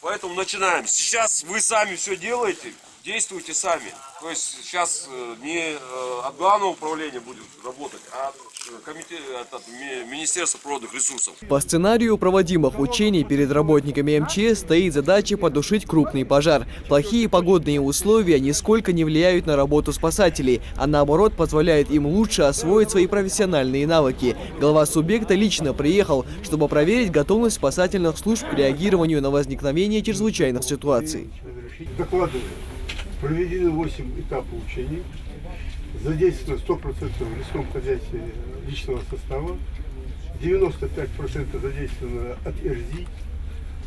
Поэтому начинаем. Сейчас вы сами все делаете, действуйте сами. То есть сейчас не от главного управления будет работать, а от Министерства природных ресурсов. По сценарию проводимых учений перед работниками МЧС стоит задача потушить крупный пожар. Плохие погодные условия нисколько не влияют на работу спасателей, а наоборот позволяют им лучше освоить свои профессиональные навыки. Глава субъекта лично приехал, чтобы проверить готовность спасательных служб к реагированию на возникновение чрезвычайных ситуаций. Докладываю. Проведены 8 этапов учений. Задействовано 100% в лесном хозяйстве личного состава. 95% задействовано от РЗИ.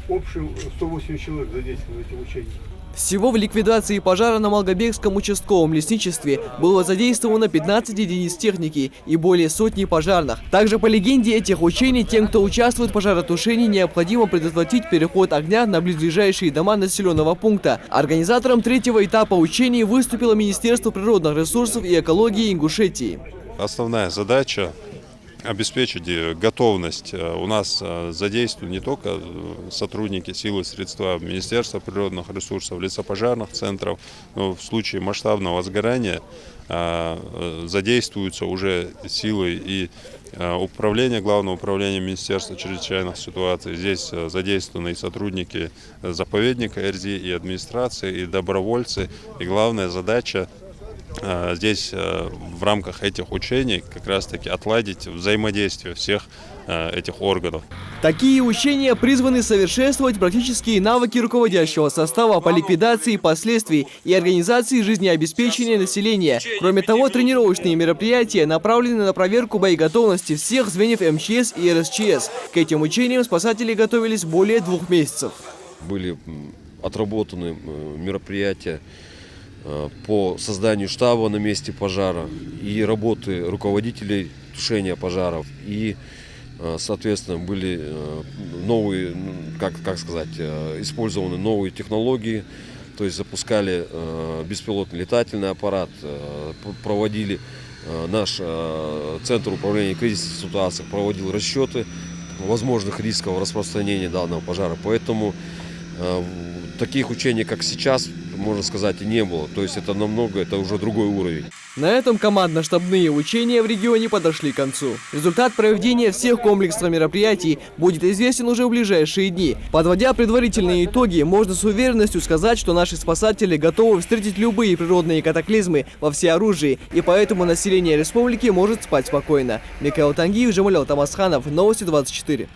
Общем 108 человек задействовано в этих учениях. Всего в ликвидации пожара на Малгобекском участковом лесничестве было задействовано 15 единиц техники и более сотни пожарных. Также по легенде этих учений, тем, кто участвует в пожаротушении, необходимо предотвратить переход огня на близлежащие дома населенного пункта. Организатором третьего этапа учений выступило Министерство природных ресурсов и экологии Ингушетии. Основная задача – обеспечить готовность. У нас задействуют не только сотрудники силы и средства Министерства природных ресурсов, лесопожарных центров, но в случае масштабного возгорания задействуются уже силы и управления, Главного управления Министерства чрезвычайных ситуаций. Здесь задействованы и сотрудники заповедника РЗИ, и администрации, и добровольцы. И главная задача здесь в рамках этих учений как раз-таки отладить взаимодействие всех этих органов. Такие учения призваны совершенствовать практические навыки руководящего состава по ликвидации последствий и организации жизнеобеспечения населения. Кроме того, тренировочные мероприятия направлены на проверку боеготовности всех звеньев МЧС и РСЧС. К этим учениям спасатели готовились более 2 месяцев. Были отработаны мероприятия по созданию штаба на месте пожара и работы руководителей тушения пожаров. И, соответственно, были новые, использованы новые технологии, то есть запускали беспилотный летательный аппарат, проводили наш Центр управления кризисных ситуаций, проводил расчеты возможных рисков распространения данного пожара. Поэтому таких учений, как сейчас, можно сказать, и не было. То есть это уже другой уровень. На этом командно-штабные учения в регионе подошли к концу. Результат проведения всех комплексных мероприятий будет известен уже в ближайшие дни. Подводя предварительные итоги, можно с уверенностью сказать, что наши спасатели готовы встретить любые природные катаклизмы во всеоружии, и поэтому население республики может спать спокойно. Михаил Тангиев, Жамалял Тамасханов, Новости 24.